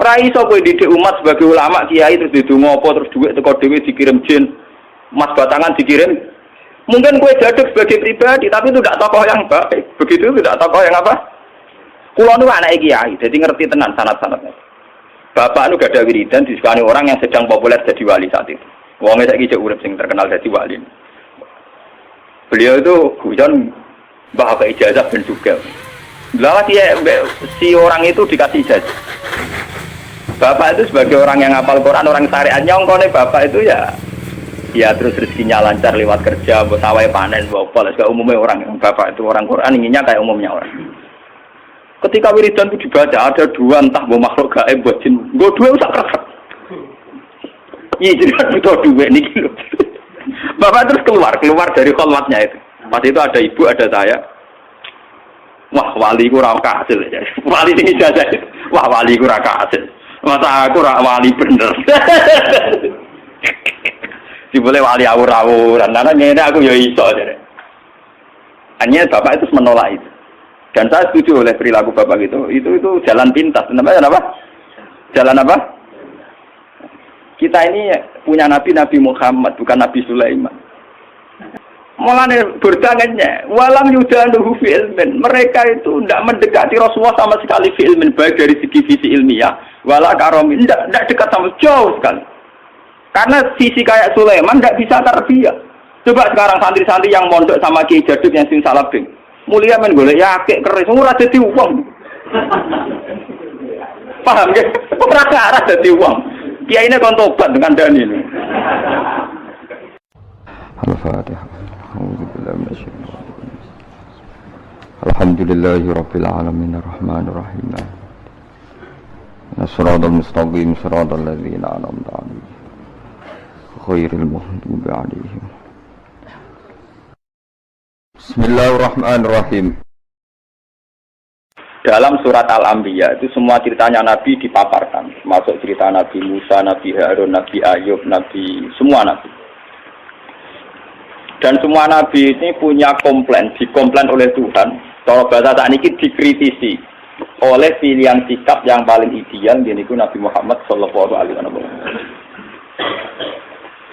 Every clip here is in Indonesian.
Ora iso kowe didik umat sebagai ulama kiai terus didonga apa terus duit teko dhewe dikirim jin. Emas batangan dikirim. Mungkin kowe jaduk sebagai pribadi tapi itu tidak tokoh yang baik. Begitu tidak tokoh yang apa? Kula nu anake kiai, jadi ngerti tenan sanad-sanadnya. Bapak nu gak ada wiridan disukani orang yang sedang populer jadi wali saat itu. Wong saiki cek urip sing terkenal jadi wali. Beliau itu guyon mbah ijazah ben juga. Lah si orang itu dikasih ijazah. Bapak itu sebagai orang yang hafal Quran, orang syariat nyongkone bapak itu ya terus rezekinya lancar lewat kerja, buat sawai panen, buat apa, kayak umumnya orang bapak itu orang Quran inginnya kayak umumnya orang. Ketika wiridan itu dibaca ada dua entah buat makhluk gaib buat jin, gue dua usah keras. Iya jadi kan butuh dua nih gitu. Bapak terus keluar dari kholwatnya itu. Pas itu ada ibu, ada saya. Wah wali ku ra kasil ya. Wali sing ijazah. Wah wali ku ra kasil. Masa aku ra wali bener. Dibole wali awur-awuran. Karena ngene aku ya iso jare. Hanya bapak itu menolak itu. Dan saya setuju oleh perilaku bapak itu jalan pintas. Namanya apa? Jalan apa? Kita ini punya Nabi Muhammad, bukan Nabi Sulaiman. Mulane berdangannya, walam yudanuhu fi ilmin. Mereka itu tidak mendekati Rasulullah sama sekali fi ilmin, baik dari segi visi ilmiah, wala karomi, tidak dekat sama jauh sekali. Karena sisi kayak Sulaiman tidak bisa tarbiyah. Coba sekarang santri-santri yang mondok sama Kiai Jaduk yang sing salabing, mulia men golek yakek keris, ora dadi wong. Paham ya? Ora arah dadi wong. Kiai ini kon tobat dengan dani ini. Al-Fatihah. Alhamdulillahi Rabbil Alamin Ar-Rahmanir Rahim As-siratal mustaqim siratal ladzina an'amta 'alaihim ghairil maghdubi 'alaihim. Bismillahirrahmanirrahim. Dalam surat Al-Anbiya itu semua ceritanya Nabi dipaparkan, termasuk cerita Nabi Musa, Nabi Harun, Nabi Ayub, semua Nabi. Dan semua Nabi ini punya dikomplain oleh Tuhan. Kalau bahasa saat ini dikritisi oleh pilihan sikap yang paling ideal, yaitu Nabi Muhammad Sallallahu Alaihi Wasallam.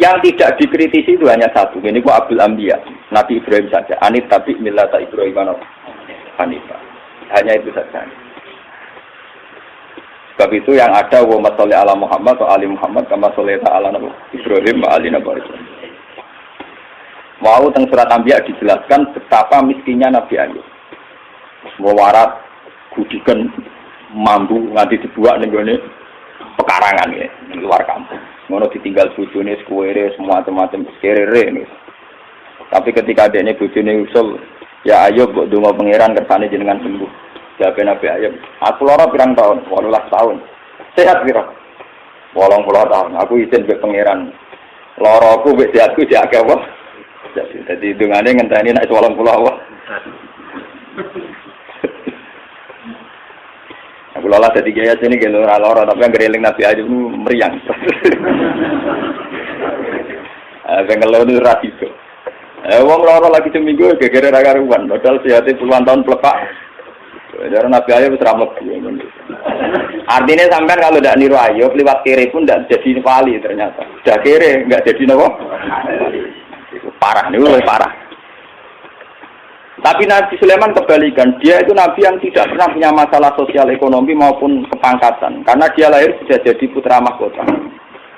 Yang tidak dikritisi itu hanya satu, yaitu Abdul Anbiya, Nabi Ibrahim saja. Anit tapi millata Ibrahim Hanifah. Hanya itu saja. Sebab itu yang ada wa masalli ala Muhammad wa ali Muhammad kama shallaita ala Ibrahim wa ali Ibrahim. Mau teng surat Anbiya dijelaskan betapa miskinnya Nabi Ayub. Mewarat gudikan mambu nganti dibuat ning gone pekarangan ya, di luar kampung. Ngono ditinggal bojone sekuwere semua macam-macam serere. Tapi ketika adekne bojone usul, ya Ayub mbok donga pangeran kersane jenengan sembuh. Jawab Nabi Ayub, aku lara pirang tahun? 18 tahun. Sehat pira? 80 tahun. Aku izin mbek pangeran. Laraku mbek sehatku diake apa? Jadi dungane ngenteni nek 80 awak. Aku lola dadi kiai sini ge ora tapi yang gereling Nabi Ayub meriang. Bengkel lu ra iso. Wong lara lagi seminggu gegere ra karuan, modal sehate puluhan tahun plepak. Dari Nabi Ayub seramet. Artinya sampean kalau tidak niru Ayub lewat kiri pun tidak jadi wali ternyata. Sudah kiri nggak jadi nopo. Itu parah nih, lebih parah. Tapi Nabi Sulaiman kebalikan, dia itu Nabi yang tidak pernah punya masalah sosial ekonomi maupun kepangkatan, karena dia lahir sudah jadi putra mahkota.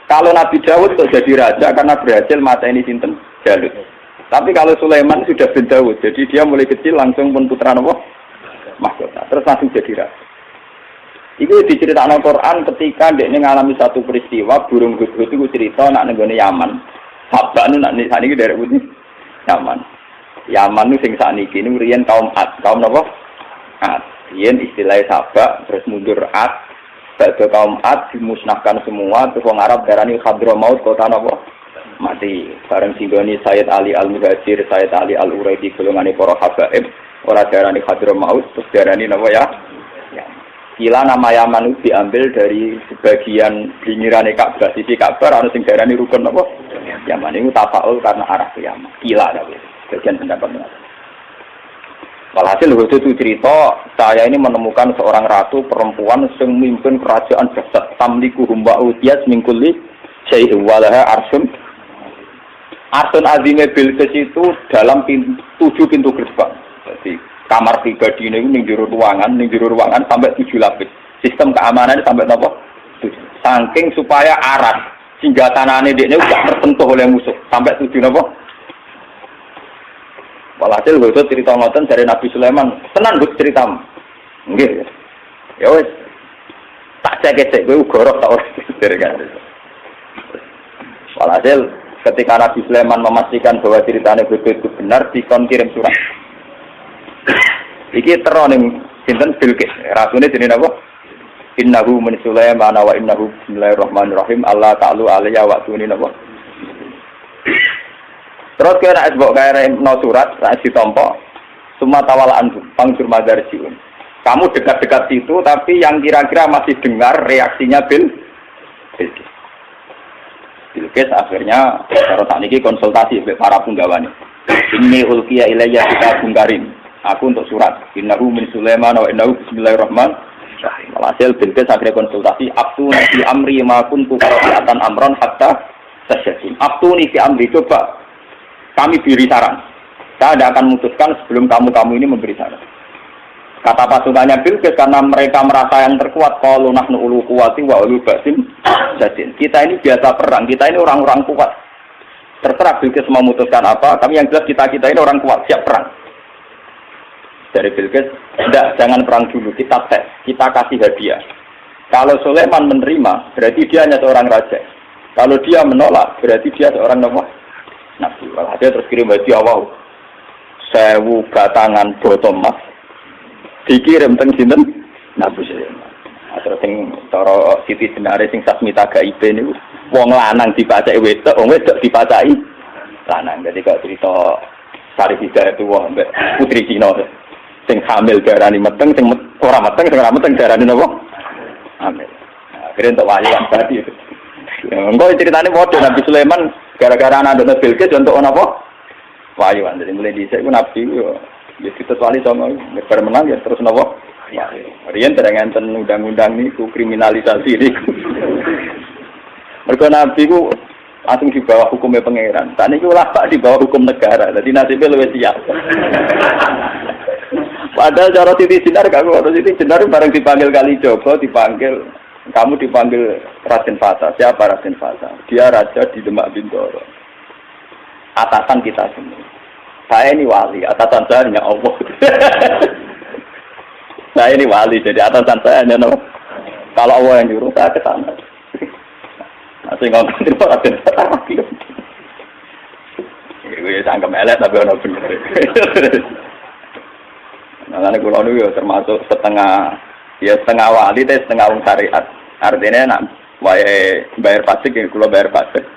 Kalau Nabi Daud itu jadi raja karena berhasil mateni sinten Jalut. Tapi kalau Sulaiman sudah bin Daud, jadi dia mulai kecil langsung pun putra nopo mahkota, terus langsung jadi raja. Itu diceritakan Al-Quran ketika dia mengalami satu peristiwa burung hudhud itu cerita nak nenggone Yaman. Sabak nu nak saniki dari putih Yaman. Yaman nu sing saniki nu riyen kaum Ad, kaum napa? Ad. Riyen istilah Sabak terus mundur Ad. Badhe kaum Ad dimusnahkan semua terus wong Arab darani Hadramaut kota napa? Mati. Bareng singgoni Sayyid Ali Al-Muhajir, Sayyid Ali Al-Uraidi golongane para habaib, ora darani Hadramaut terus darani napa ya? Kila nama Yaman itu diambil dari sebagian pinggirannya Ka'bah, sisi Ka'bah, ada sing darani rukun apa? Yaman itu tafaul karena arah ke Yaman. Kila ada bagian pendapat. Walhasil itu cerita, saya ini menemukan seorang ratu perempuan yang memimpin kerajaan dahsyat. Tamliku humba utiyas mingkuli syai'in walaha arsun. Arsun azime Bilqis itu dalam 7 pintu gerbang. Jadi kamar pribadi ini ning jero ruangan sampai 7 lapis. Sistem keamanan sampai napa? 7. Saking supaya aras senjatanane dekne enggak tersentuh oleh musuh sampai 7 napa? Walhasil itu cerita ngoten dari Nabi Sulaiman, tenan Gus ceritamu. Nggih. Ya wis. Tak cek-cek kowe gorok tak ora dari kan. Walhasil ketika Nabi Sulaiman memastikan bahwa ceritanya betul benar, dikon kirim surat. Iki tero ning sinten Bilqis. Rasune jenenge apa? Innahu min Sulaiman wa innahu bismillahirrahmanirrahim. Allah ta'ala alayya wa tuni napa? Terus kira esbok kaya no surat, saya ditompo, semua tawalaan panggur madarjiun. Kamu dekat-dekat situ, tapi yang kira-kira masih dengar reaksinya Bilqis. Bilqis akhirnya, kalau tak niki konsultasi dengan para penggawa ini. Ini ulkiya ilayya kita bungkarin. Aku untuk surat. Innahu min Sulaiman wa innahu bismillahirrahmanirrahim. Hasil Bilqis akhirnya konsultasi. Abtuni fi amri ma kuntu qaraatan amran hatta tasyadin. Abtuni fi amri, coba. Kami beri saran. Saya tidak akan memutuskan sebelum kamu-kamu ini memberi saran. Kata pasukannya Bilqis karena mereka merasa yang terkuat. Qalu nahnu ulu quwwati wa ulu ba'sin jadin. Kita ini biasa perang. Kita ini orang-orang kuat. Terserah Bilqis memutuskan apa. Kami yang jelas kita ini orang kuat. Siap perang. Dari Bilqis, tidak, jangan perang dulu. Kita tes. Kita kasih hadiah. Kalau Sulaiman menerima, berarti dia hanya seorang raja. Kalau dia menolak, berarti dia seorang Nabi. Walhasil terus kirim hadiah wow. 1000 batangan botol emas dikirim teng sinten Nabi Sulaiman. Terus sing cara Siti Jenare sing Sasmita Gaibe niku wong lanang dipacaki wedok, wong wedok dipacaki lanang. Jadi kok cerita Sari Hidayah itu wong mbek putri Cina sing hamil darani meteng, sing ora meteng, sing ora meteng darani napa? Hamil. Akhirnya untuk wali kan tadi itu. Engko ceritane padha Nabi Sulaiman gara-gara anak Bilqis untuk apa? Wahyu kan. Jadi mulai dhisik ku Nabi yo ya ditetuali sama bar menang ya terus napa? Riyen dereng enten undang-undang niku kriminalisasi niku. Mergo Nabi ku langsung di bawah hukumnya pangeran. Saat ini ulama di bawah hukum negara. Jadi nasibnya lebih siap. Padahal cara Siti Jenar kamu harus Siti Jenar bareng dipanggil Kalijogo, kamu dipanggil Raden Fata. Siapa Raden Fata? Dia raja di Demak Bintoro. Atasan kita semua. Saya ini wali, atasan saya hanya Allah. Saya ini wali, jadi atasan saya hanya Allah. Kalau Allah yang nyuruh, saya ke sana. Masih ngomong itu Raden Fata. Gue sangka melek tapi orang bener. Nah, ini kulo itu termasuk setengah wali, setengah wong syariat. Artinya nak bayar pajak, ya kulo bayar pajak.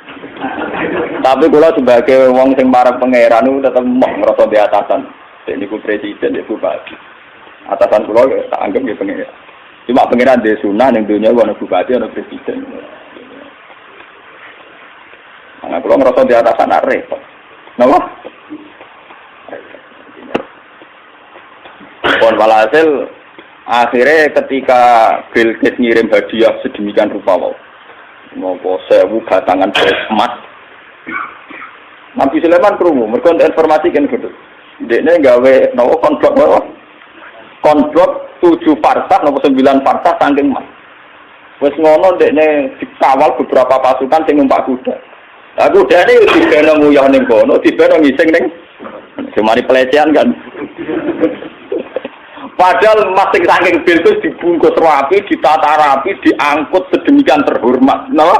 Tapi kulo sebagai wong sing para pangeran itu tetap mau ngerasa di atasan. Jadi ku presiden, itu bupati. Atasan kulo tak anggap dia pangeran. Cuma pangeran di sunah yang dunia ada bupati, ada presiden. Nah, kulo ngerasa di atasan repot. Kenapa? Pon walhasil akhirnya ketika Bilqis ngirim hadiah sedemikian rupa ngopo 1000 batangan emas. Nabi Sulaiman krungu mergo informasi kan gitu. Dekne gawe nopo konblok 7 farsah nopo 9 farsah saking emas. Wis ngono dekne dikawal beberapa pasukan sing numpak kuda. Lah kudane yo dibeno nguyah ning kono, dibeno ngising ning semari pelecehan kan. Padahal masing saking Bilqis dibungkus rapi, ditata rapi, diangkut sedemikian terhormat. Napa?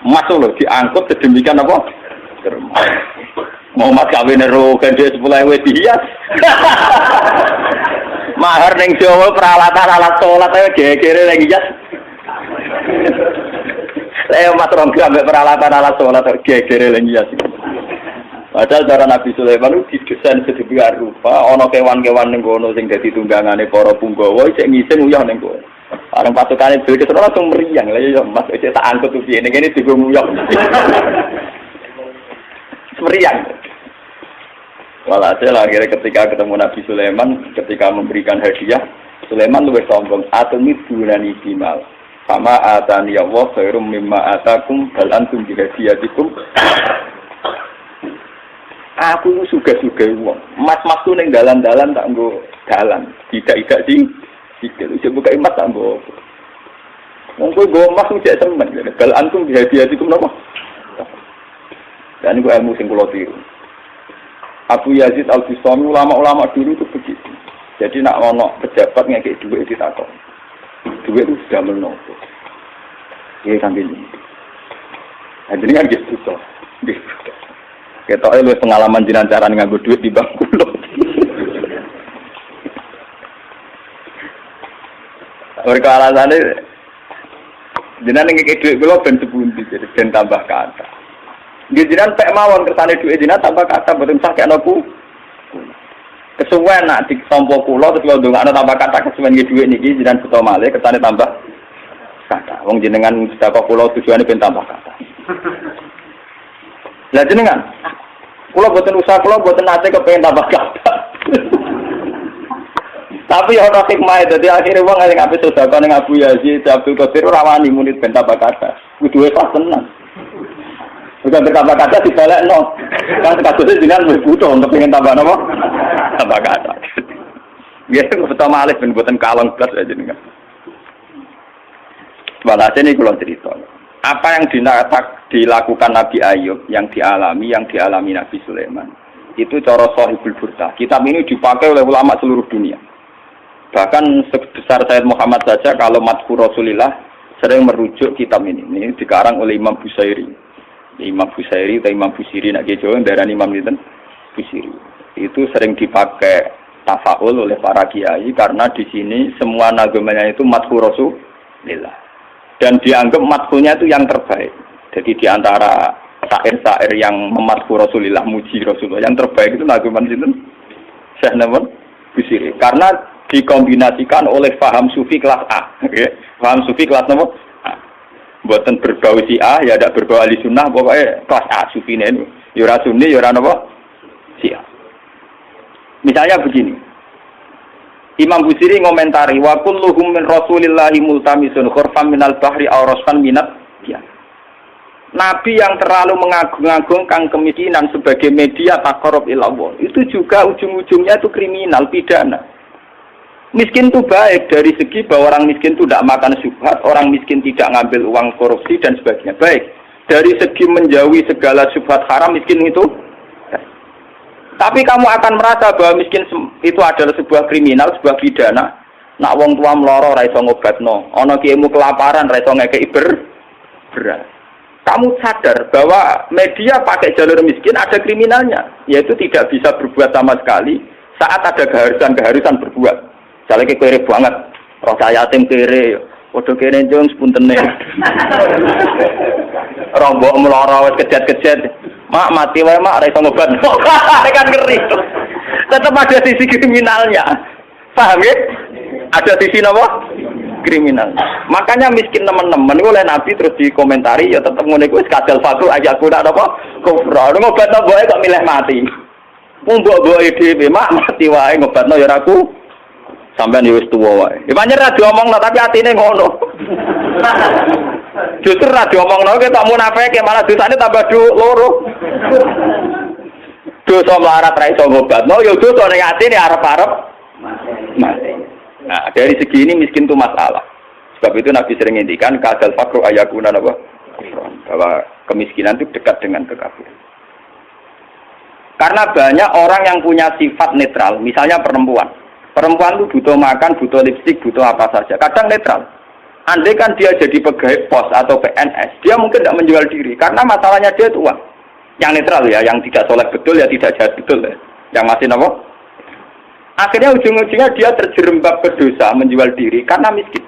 Masuk loh, diangkut sedemikian apa? Terhormat. Mau mas kawin ero gandhe 10.000 dihias. Mahar ning Jawa peralatan alat salat ae gegere ning hias. Saya mas gram peralatan alat salat gegere ning hias. Padahal cara Nabi Sulaiman itu didesain sedemikian rupa, ana kewan-kewan ning kono sing dadi tunggangane para punggawa sing ngising uyah ning kono. Areng pasukane Bilqis langsung meriang. Lah ya Mas iki tak angkut piye ning kene digo uyah. Meriang. Walhasil akhirnya ketika ketemu Nabi Sulaiman, ketika memberikan hadiah, Sulaiman lebih sombong. Atumi bunani bimal. Sama atani Allah khairum mimma atakum bal antum bihadiyatikum. Aku suga-suga wong. Mas-mas ku ning dalan-dalan tak nggo dalan. Tidak sih. Sikil buka emas tak nggo. Wong kowe nggo emas cek semen. Bal antum bihadiyatikum napa? Dan itu ilmu sing kula tiru. Abu Yazid Al-Bistami, ulama-ulama dulu itu begitu. Jadi nak ono pejabat ngekek duit ditakon. Duit itu sudah menopo. Iya kan ini. Nah, jadi kan gitu toh. Kita lu pengalaman jinan cara nganggo duit di bank kulo. Mereka alasannya jinan ngekek duit kulo ben sepundi jadi ben tambah kata. Jinan pek mawon kersane duit jinan tambah kata boten sakit aku. Kesuwen nak ditompo kula terus kula ndongakno tambah kata kesuwen nggih dhuwit niki jenengan buta malih ketane tambah kata. Wong jenengan sedekah kula tujuane ben tambah kata. Lah jenengan kula boten usaha kula boten nate kepengin tambah kata. Tapi ana hikmah dadi akhire wong sing ape sedekah ning Abu Yazid Abdul Qadir ora wani muni ben tambah kata. Kuduwe pas tenan. Bukan berkata-kata dibalekno. Kan kasusnya jenengan wis butuh untuk pengen tambah napa? Tambah kata. Biasa pertama alih ben boten kalong blas aja jenengan. Walhasil ini kula cerita. Apa yang dilakukan Nabi Ayub, yang dialami Nabi Sulaiman. Itu cara Shahihul Burdah. Kitab ini dipakai oleh ulama seluruh dunia. Bahkan sebesar Sayyid Muhammad saja kalau Madhkur Rasulillah sering merujuk kitab ini. Ini dikarang oleh Imam Busairi. Imam Busairi atau Imam Busiri nak Jawa darah Imam itu Busiri. Itu sering dipakai tafaul oleh para kiai karena di sini semua nagamanya itu Madhkur Rasulillah. Dan dianggap madhkurnya itu yang terbaik. Jadi di antara syair-syair yang memadhkur Rasulillah, muji Rasulullah, yang terbaik itu nagaman itu Syekh Busiri. Karena dikombinasikan oleh paham sufi kelas A. Okay? Paham sufi kelas nomor buatan berbau Syiah, ya ada berbau ahli sunnah, pokoknya kelas A, sufi ini, yura sunni, yura apa? Syiah. Misalnya begini, Imam Busiri ngomentari, wa kulluhum min rasulillahi multamisun khurfam minal bahri awraskan minat, ya. Nabi yang terlalu mengagung-agungkan kemiskinan sebagai media taqarrub ilallah, itu juga ujung-ujungnya itu kriminal, pidana. Miskin itu baik dari segi bahwa orang miskin itu tidak makan syubhat, orang miskin tidak ngambil uang korupsi dan sebagainya. Baik. Dari segi menjauhi segala syubhat haram, miskin itu baik. Tapi kamu akan merasa bahwa miskin itu adalah sebuah kriminal, sebuah pidana. Nak wong tua meloro ra iso ngobatno, ana kiaimu kelaparan ra iso ngekeki beras. Kamu sadar bahwa media pakai jalur miskin ada kriminalnya, yaitu tidak bisa berbuat sama sekali saat ada keharusan berbuat. Misalnya kere banget, rasa yatim kere, waduh kere jong sepuntene. Rombok meloro wis kejet-kejet. Mak mati wae mak ora iso ngobat. Kan ngeri. Tetap ada sisi kriminalnya. Paham ya? Ada sisi napa? Kriminal. Makanya miskin teman-teman oleh Nabi terus dikomentari ya tetap ngene kuwi kadal fakru ayatku ndak apa? Kufra. Ngobatno mboke kok milih mati. Wong mbok-mboke dhewe mak mati wae ngobatno ya aku. Sampeyan wis tuwa wae. Ya pancen ra diomongno tapi atine ngono. Justru ra diomongno ke tak munafike malah dosane tambah loro. Dosa melarat ra iso ngobatno ya dosa ning atine arep-arep mati. Nah, dari segi ini miskin itu masalah. Sebab itu Nabi sering ngendikan kadal fakru ayakuna apa? Bahwa kemiskinan itu dekat dengan kekafiran. Karena banyak orang yang punya sifat netral, misalnya perempuan. Perempuan itu butuh makan, butuh lipstik, butuh apa saja. Kadang netral. Andai kan dia jadi pegawai pos atau PNS, dia mungkin tidak menjual diri. Karena masalahnya dia itu uang. Yang netral ya, yang tidak soleh betul ya, tidak jahat betul ya. Yang masih apa? Akhirnya ujung-ujungnya dia terjerembab ke dosa menjual diri karena miskin.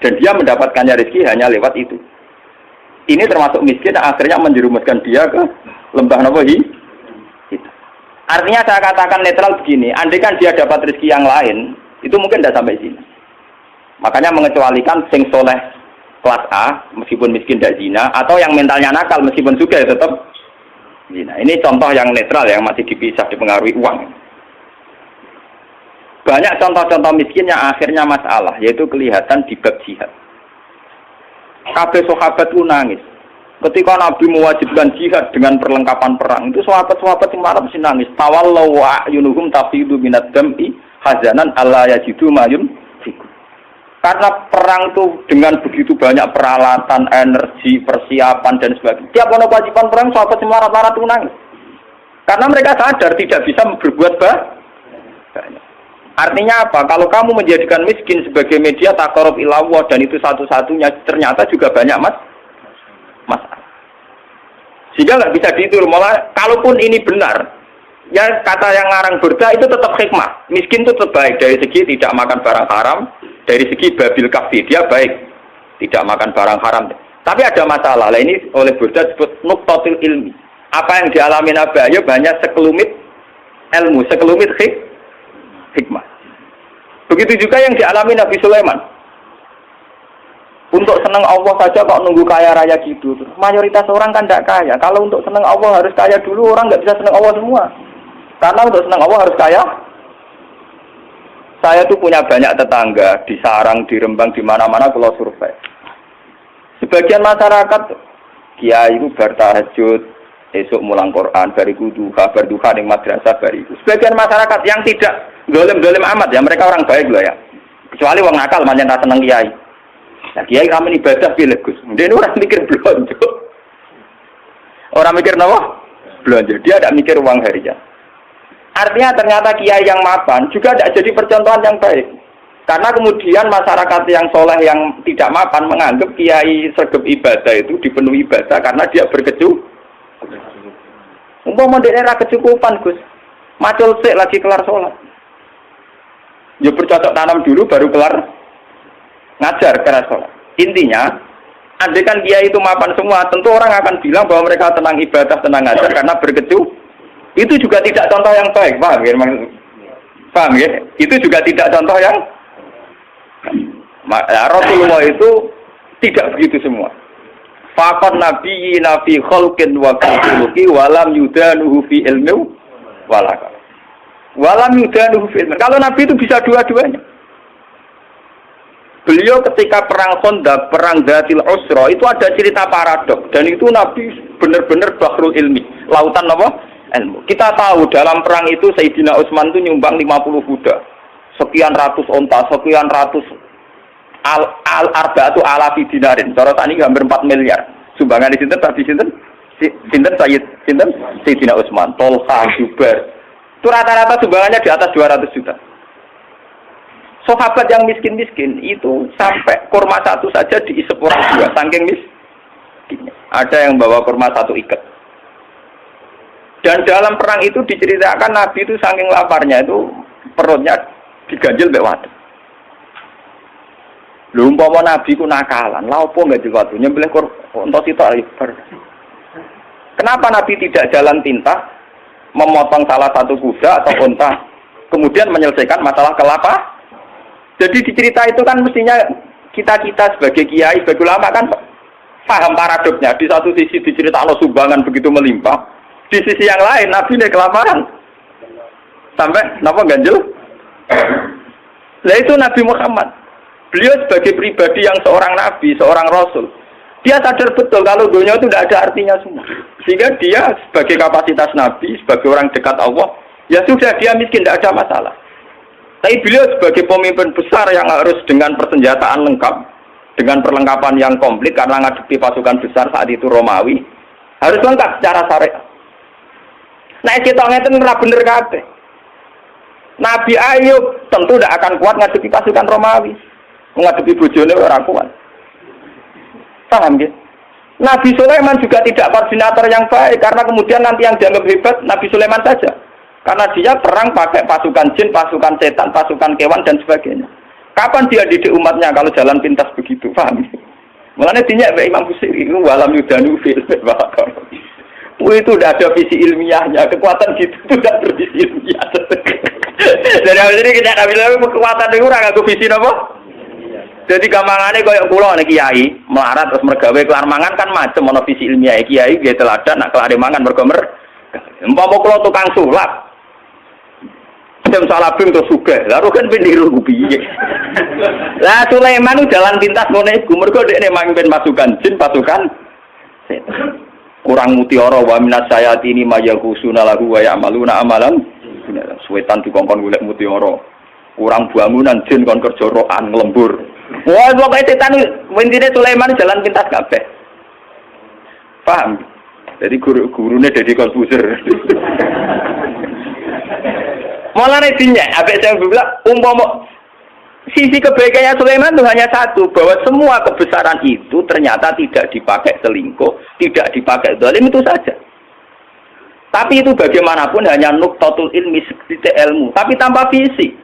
Dan dia mendapatkannya rezeki hanya lewat itu. Ini termasuk miskin, akhirnya menjerumuskan dia ke lembah nawahi. Artinya saya katakan netral begini, andai kan dia dapat rezeki yang lain, itu mungkin tidak sampai sini. Makanya mengecualikan sing soleh kelas A, meskipun miskin tidak zina, atau yang mentalnya nakal, meskipun juga ya tetap Zina. Ini contoh yang netral yang masih dipisah dipengaruhi uang. Banyak contoh-contoh miskin yang akhirnya masalah, yaitu kelihatan di bab jihad. Kabeh sahabat itu nangis. Ketika Nabi mewajibkan jihad dengan perlengkapan perang, itu sahabat-sahabat yang marah mesti nangis. Tawallau wa ayunuhum tafidu minad dam'i hazanan alla yajidu mayun fikum. Karena perang itu dengan begitu banyak peralatan, energi, persiapan dan sebagainya. Tiap ono kewajiban perang sahabat yang marah-marah itu nangis. Karena mereka sadar tidak bisa berbuat banyak. Artinya apa? Kalau kamu menjadikan miskin sebagai media taqarrub ila Allah dan itu satu-satunya, ternyata juga banyak masalah. Sehingga nggak bisa dihitung. Malah kalaupun ini benar, ya kata yang ngarang Burda itu tetap hikmah. Miskin itu tetap baik dari segi tidak makan barang haram, dari segi babil kafi dia baik, tidak makan barang haram. Tapi ada masalah. Lah ini oleh Burda disebut nuqtatul ilmi. Apa yang dialami Nabi Ayub hanya sekelumit ilmu, sekelumit hikmah. Begitu juga yang dialami Nabi Sulaiman. Untuk senang Allah saja kok nunggu kaya raya gitu. Mayoritas orang kan tidak kaya. Kalau untuk senang Allah harus kaya dulu, orang nggak bisa senang Allah semua. Karena untuk senang Allah harus kaya. Saya tuh punya banyak tetangga di Sarang, di Rembang, di mana-mana kalau survei. Sebagian masyarakat, kiai itu bertahajud, esok mulang Quran, bariku duha, berduha di madrasah bariku. Sebagian masyarakat yang tidak dolim-dolim amat ya, mereka orang baik loh ya. Kecuali orang nakal, manjan tak senang kiai. Nah, kiai kami ibadah pilih Gus. Dia orang mikir belanja. Orang mikir apa? Belanja. Dia tidak mikir uang harian. Artinya ternyata kiai yang mapan juga tidak jadi percontohan yang baik. Karena kemudian masyarakat yang soleh yang tidak mapan menganggap kiai sergap ibadah itu dipenuhi ibadah karena dia umpama daerah kecukupan Gus. Macul sik lagi kelar sholat. Ya bercocok tanam dulu baru kelar ngajar keras sholat. Intinya, andai kan kiai itu mapan semua, tentu orang akan bilang bahwa mereka tenang ibadah, tenang ngajar karena itu juga tidak contoh yang baik, paham ya? Paham ya? Itu juga tidak contoh yang Rasulullah itu tidak begitu semua. Faqad nabiyina fi khalqin wa khuluqi walam yudanuhu fi ilmi walaka. Walam yudanuhu fi ilmi. Kalau Nabi itu bisa dua-duanya. Beliau ketika perang Khandaq, perang Dzatil Usra itu ada cerita paradok dan itu Nabi benar-benar bahrul ilmi, lautan apa? Ilmu. Kita tahu dalam perang itu Sayyidina Utsman itu nyumbang 50 kuda, sekian ratus onta, sekian ratus al-arba'atu alafi dinarin. Cara tani hampir 4 miliar. Sumbangan di sinten tadi sinten Sayyidina Utsman, Tolha, Zubair. Itu rata-rata sumbangannya di atas 200 juta. Sahabat yang miskin-miskin itu sampai kurma satu saja diisep orang dua, saking miskinnya. Ada yang bawa kurma satu ikat. Dan dalam perang itu diceritakan Nabi itu saking laparnya itu perutnya diganjel mbek wadon. Lha umpama Nabi ku nakalan, lha opo enggak diwadu nyembelih unta sitok ribar. Kenapa Nabi tidak jalan tinta memotong salah satu kuda atau unta kemudian menyelesaikan masalah kelapa? Jadi di cerita itu kan mestinya kita sebagai kiai, sebagai ulama kan paham paradoksnya. Di satu sisi diceritakan sumbangan begitu melimpah, di sisi yang lain Nabi ini kelaparan sampai napa ganjel. Nah itu Nabi Muhammad. Beliau sebagai pribadi yang seorang nabi, seorang rasul, dia sadar betul kalau dunia itu tidak ada artinya semua. Sehingga dia sebagai kapasitas nabi, sebagai orang dekat Allah, ya sudah dia miskin tidak ada masalah. Tapi beliau sebagai pemimpin besar yang harus dengan persenjataan lengkap, dengan perlengkapan yang komplit karena ngadepi pasukan besar saat itu Romawi, harus lengkap secara syariat. Nah, kita ngeten ora bener kabeh. Nabi Ayub tentu tidak akan kuat ngadepi pasukan Romawi, ngadepi bojone ora kuat. Paham ya? Nabi Sulaiman juga tidak koordinator yang baik karena kemudian nanti yang dianggap hebat Nabi Sulaiman saja. Karena dia perang pakai pasukan jin, pasukan setan, pasukan kewan dan sebagainya. Kapan dia didik umatnya kalau jalan pintas begitu? Paham? Mulanya dinyak Imam Busiri itu walam yudanu fil bakar. Itu udah ada visi ilmiahnya, kekuatan gitu itu udah bervisi ilmiah. Jadi ini kita tidak bilang kekuatan itu orang aku visi apa? Jadi gampangannya kayak pulau nih kiai melarat terus mergawe kelar mangan kan macam mono visi ilmiah kiai dia teladan nak kelar mangan bergomer. Umpama kula tukang sulap. Jam salabim terus sugih. Lah kan peniru piye. Lah Sulaiman itu jalan pintas ngene iku mergo dekne mangken pasukan jin pasukan setan. Kurang mutiara wa minas sayatini mayaghusuna lahu wa ya'maluna amalan setan dikongkon golek mutiara. Kurang bangunan jin kon kerja rokan nglembur. Wah pokoke setan intine Sulaiman jalan pintas kabeh. Paham? Jadi gurune Deddy Corbuzier. Malah dinyak, abek saya bilang umpama sisi kebaikannya Sulaiman itu hanya satu, bahwa semua kebesaran itu ternyata tidak dipakai selingkuh, tidak dipakai zalim itu saja. Tapi itu bagaimanapun hanya nuqtatul ilmi, titik ilmu, tapi tanpa visi.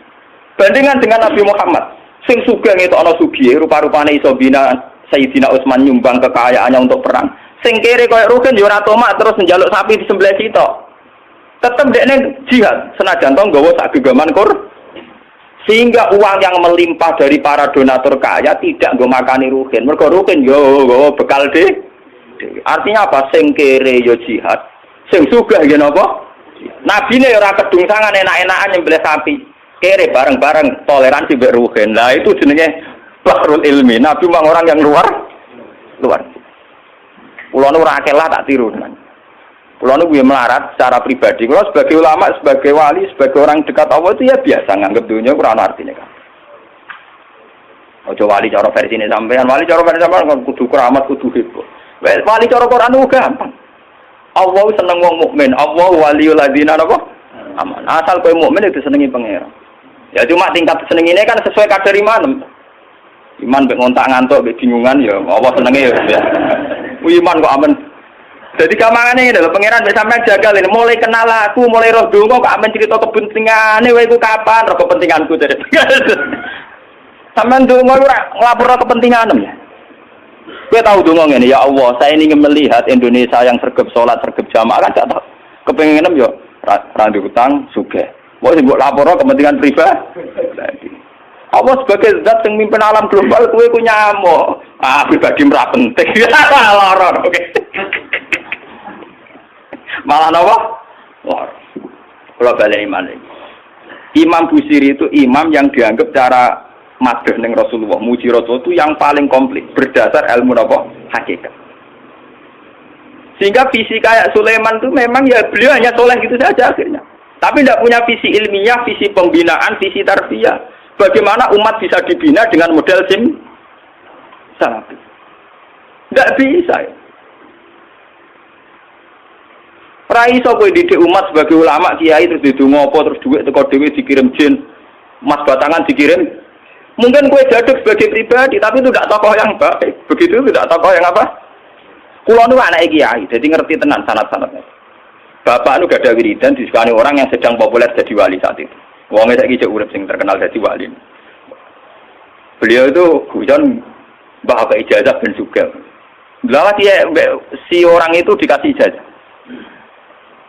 Bandingan dengan Nabi Muhammad, sing sugih itu ana sugih, rupa-rupane iso bina Sayyidina Utsman nyumbang kekayaannya untuk perang. Sing kere koyo Rukin yo ora tomak terus njaluk sapi di sebelah situ. Tetap dekne jihad senajan to nggawa sak gegaman kur sehingga uang yang melimpah dari para donatur kaya tidak nggo makani Rukin. Mergo Rukin yo nggawa bekal de. Artinya apa? Sing kere yo jihad, sing sugih yen apa? Nabine ora kedungsangan enak-enakan nyembelih sapi. Kere bareng-bareng toleransi mbek Rukin. Lah itu jenenge bahrul ilmi. Nabi memang orang yang luar. Kulo nu ora akeh lah tak tiru tenan. Kulo nu melarat secara pribadi. Kulo sebagai ulama, sebagai wali, sebagai orang dekat Allah itu ya biasa nganggep dunia ora ana artine kan. Ojo wali cara versi ini sampean, wali cara versi sampean kudu keramat, kudu heboh. Wali cara Quran itu gampang. Allah seneng wong mukmin, Allah waliul ladzina napa? Aman. Asal kowe mukmin itu senengi pangeran. Ya cuma tingkat senengine kan sesuai kadar iman. Iman mek ngontak ngantuk, mek bingungan ya Allah senenge ya. Iman kok aman. Jadi kamangane lho pangeran mek sampean jagal ini mulai kenal aku, mulai roh donga kok amen cerita kepentingane kowe iku kapan roh kepentinganku dari. Sampeyan donga ora nglapor kepentinganem ya. Kowe tahu donga ngene ya Allah, saya ingin melihat Indonesia yang sergap salat, sergap jamaah kan gak tau. Kepengenem yo ra utang sugih. Mau sing mbok lapor kepentingan pribadi. Allah sebagai zat yang mimpin alam global kowe ku nyamuk. Pribadi ora penting. Loror oke. Malah napa? Wah. Kalau balik iman ini. Imam Busiri itu imam yang dianggap cara madheh ning Rasulullah, muji Rasulullah itu yang paling komplit berdasar ilmu napa? Hakikat. Sehingga visi kayak Sulaiman itu memang ya beliau hanya soleh gitu saja akhirnya. Tapi tidak punya visi ilmiah, visi pembinaan, visi tarbiyah. Bagaimana umat bisa dibina dengan model salafi? Tidak bisa ya. Rai iso kowe didik umat sebagai ulama kiai terus didonga apa terus duit teko dhewe dikirim jin, emas batangan dikirim. Mungkin kowe jaduk sebagai pribadi tapi itu tidak tokoh yang baik. Begitu tidak tokoh yang apa? Kulo nu anake kiai, jadi ngerti tenan sanad-sanadnya. Bapak nu gak ada wiridan disukani orang yang sedang populer jadi wali saat itu. Wong saiki cek urip sing terkenal jadi wali. Beliau itu guyon mbah ijazah ben sugih. Lah dia si orang itu dikasih ijazah.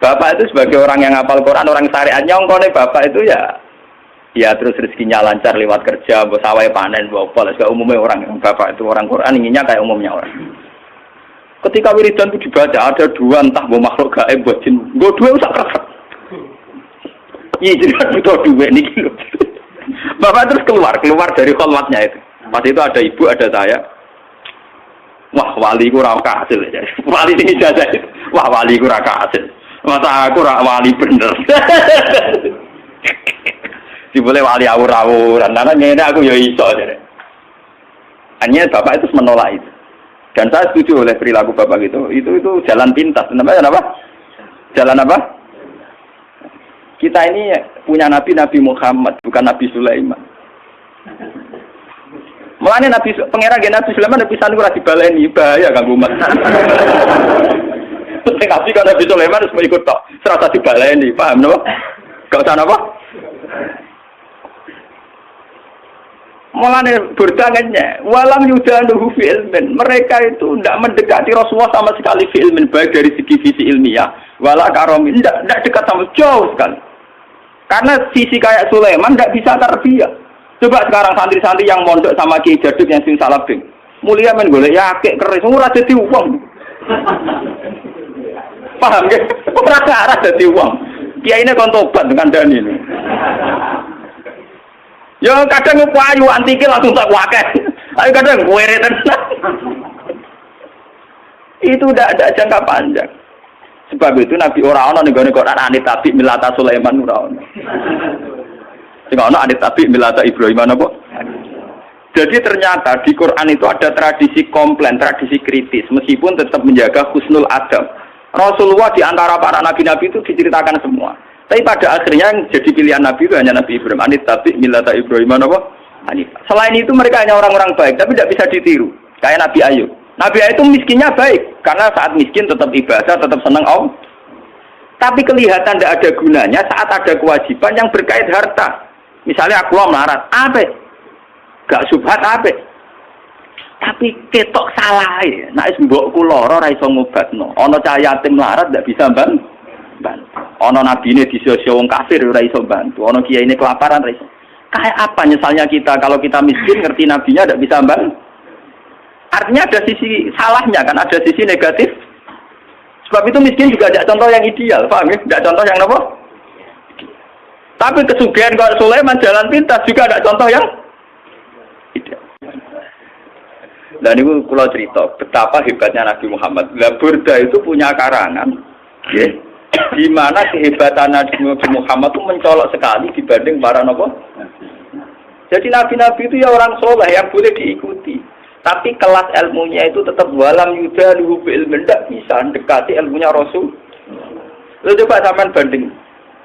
Bapak itu sebagai orang yang hafal Quran, orang syariat nyongkone bapak itu ya terus rezekinya lancar lewat kerja, sawah panen, bopol, segala umumnya orang bapak itu orang Quran inginnya kayak umumnya orang. Ketika wiridan itu dibaca ada dua entah mau makhluk gaib buat jin, gue dua usah keras. Iya jadi kan butuh dua nih gitu. Bapak terus keluar dari kholwatnya itu. Pas itu ada ibu, ada saya. Wah wali ku ra kasil ya. Wali sing ijazah. Wah wali ku ra kasil. Masa aku rak wali bener. Dibole wali awur-awuran. Karena ngene aku ya iso jare. Hanya bapak itu menolak itu. Dan saya setuju oleh perilaku bapak itu. Itu jalan pintas. Namanya apa? Jalan apa? Kita ini punya Nabi Muhammad, bukan Nabi Sulaiman. Mulane Nabi pangeran Nabi Sulaiman pisan ora dibaleni bahaya kanggo umat. Tapi kalau Nabi Sulaiman harus mengikut tok, serasa dibaleni, paham napa? Gak usah napa? Mulane berdangannya, walam yudanuhu fi ilmin. Mereka itu tidak mendekati Rasulullah sama sekali fi ilmin, baik dari segi visi ilmiah, wala karomin, tidak dekat sama jauh sekali. Karena sisi kayak Sulaiman tidak bisa tarbiyah. Coba sekarang santri-santri yang mondok sama Kiai Jaduk yang sing salabing, mulia men golek yakek keris, ora dadi wong. Paham nggih? Ora arah dadi wong. Kiyaine kon tobat dengan dani. Ya kadang payu antike langsung tak wakeh. Ayo kadang kuwere tenan. Itu udah ada jangka panjang. Sebab itu Nabi ora ana ning gone Quran anit tabi milata Sulaiman ora ana. Sing ana anit tabi milata Ibrahim napa? Jadi ternyata di Quran itu ada tradisi komplain, tradisi kritis meskipun tetap menjaga husnul adab. Rasulullah di antara para nabi-nabi itu diceritakan semua. Tapi pada akhirnya yang jadi pilihan Nabi itu hanya Nabi Ibrahim. Anit tabi milata Ibrahim apa? Hanifah. Selain itu mereka hanya orang-orang baik, tapi tidak bisa ditiru. Kayak Nabi Ayub. Nabi Ayub itu miskinnya baik, karena saat miskin tetap ibadah, tetap senang Allah. Tapi kelihatan tidak ada gunanya saat ada kewajiban yang berkait harta. Misalnya aku melarat, apa? Gak subhat apa? Tapi ketok salah ya. Nah, mbokku lara ora iso ngobatno. Ana cah yatim melarat tidak bisa bantu. Ana nabine disio-sio wong kafir ora iso bantu. Ana kiyaine kelaparan ora iso. Kayak apa nyesalnya kita kalau kita miskin ngerti nabinya tidak bisa bantu. Artinya ada sisi salahnya kan, ada sisi negatif. Sebab itu miskin juga ada contoh yang ideal, paham ya? Tidak contoh yang apa? Tapi kesugihan kalau Sulaiman jalan pintas juga ada contoh yang ideal. Dan itu kalau cerita betapa hebatnya Nabi Muhammad. Lah Burda itu punya karangan, ya, di mana kehebatan Nabi Muhammad itu mencolok sekali dibanding para nabi. Jadi nabi-nabi itu ya orang soleh yang boleh diikuti. Tapi kelas ilmunya itu tetap walam yudaluhu bil ilmin, tidak bisa dekati ilmunya Rasul. Lalu coba sampean banding.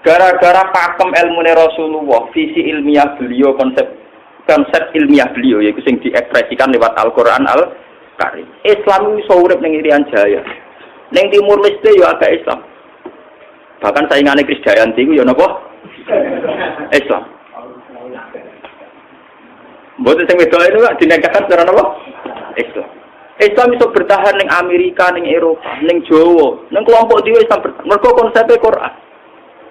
Gara-gara pakem ilmunya Rasulullah, visi ilmiah beliau, konsep ilmiah beliau yaitu yang diekspresikan lewat Al-Qur'an Al-Karim. Islam iso urip ning Irian Jaya. Ning Timur Leste ya agak Islam. Bahkan saingane Krisdayanti ku ya napa? Islam. Mboten sing wedok itu dinegahkan secara napa? Islam. Islam iso bertahan ning Amerika, ning Eropa, ning Jawa, ning kelompok dhewe Islam bertahan. Mergo konsepnya Quran.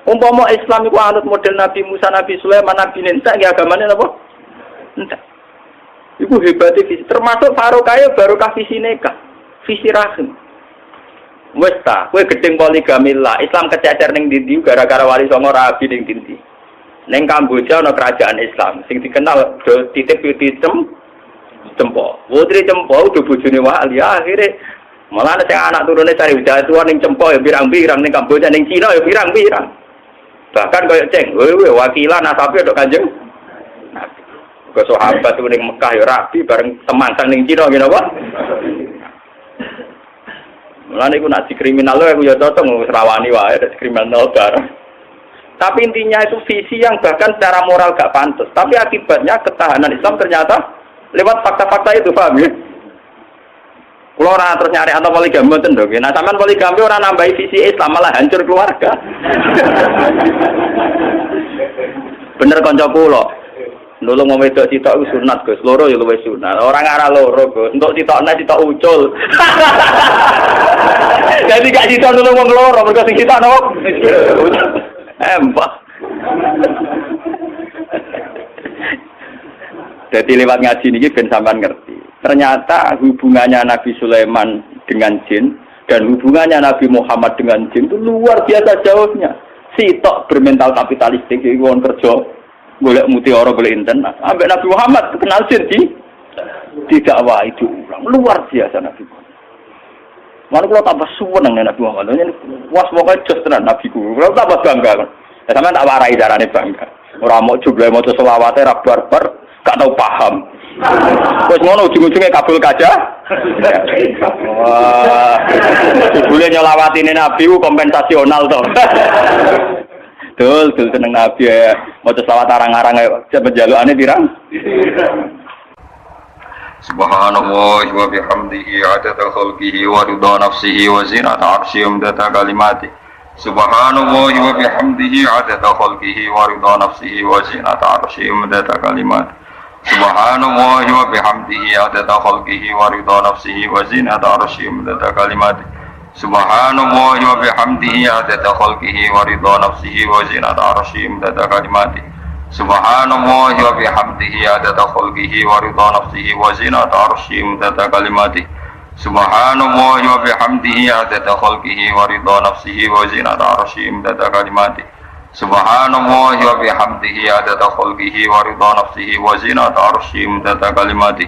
Umpama Islam iku anut model Nabi Musa, Nabi Sulaiman, Nabi Nuh, ya agamane napa? Entah. Iku hebate visi, termasuk barokah barokah visi nikah, visi rahim. Wes ta, kowe gedeng poligami lah. Islam kececer ning ndi gara-gara wali songo rabi ning ndi. Ning Kamboja ana kerajaan Islam sing dikenal do titip Cempo. Putri Cempo udah bojone wali akhire malah sing anak turune cari wijatuan ning Cempo ya pirang-pirang ning Kamboja ning Cina ya pirang-pirang. Bahkan koyo ceng, wakilan asape tok Kanjeng Nabi. Ke sahabat ning Mekah ya rabi bareng semangsang ning Cina ngene apa? Mulane iku nak dikriminal lho aku ya cocok wis rawani wae kriminal bareng. Tapi intinya itu visi yang bahkan secara moral gak pantas. Tapi akibatnya ketahanan Islam ternyata lewat fakta-fakta itu, paham ya? Kalau orang terus nyari atau poligami mboten dong. Nah, sampean poligami orang nambahi visi Islam malah hancur keluarga. Bener kanca kula. Nulung wong wedok sitok iku sunat, Gus. Loro ya luwih sunat. Orang arah loro, Gus. Untuk sitokne sitok ucul. Jadi gak sitok nulung wong loro, mergo sing sitok napa? Empah. Jadi lewat ngaji ini ben sampean ngerti. Ternyata hubungannya Nabi Sulaiman dengan jin dan hubungannya Nabi Muhammad dengan jin itu luar biasa jauhnya. Sitok bermental kapitalistik iki wong kerja golek mutiara golek inten. Ambek Nabi Muhammad kenal jin tidak wah itu luar biasa Nabi Muhammad. Mana kalau tambah suwen nang Nabi Muhammad. Was pokoke jos tenan Nabi ku. Kalau tambah bangga. Ya sampean tak warai carane bangga. Ora mau jumlah maca selawate ra barbar, gak tau paham. Wes ngono ujung-ujunge kabul kaja. Wah. Boleh nyelawatine Nabi ku kompensasional to. Dul seneng Nabi ya. Maca selawat arang-arang ae penjalukane pirang? Subhanallah wa bihamdihi adada khalqihi wa ridha nafsihi wa zinata arsyihi umdata kalimati. Subhanallah wa bihamdihi adada khalqihi wa ridha nafsihi wa zinata arsyihi umdata kalimati. Subhanallah wa bihamdihi adada khalqihi wa ridha nafsihi wa zinata arsyihi umdata kalimati. Subhanallah wa bihamdihi adada khalqihi wa ridha nafsihi wa zinata arsyihi umdata kalimati. Subhanallah wa bihamdihi adada khalqihi wa ridha nafsihi wa zinata arsyihi umdata kalimati. Subhanallah wa bihamdihi adada khalqihi wa ridha nafsihi wa zinata arsyihi imdada kalimati. Subhanallah wa bihamdihi adada khalqihi wa ridha nafsihi wa zinata arsyihi imdada kalimati.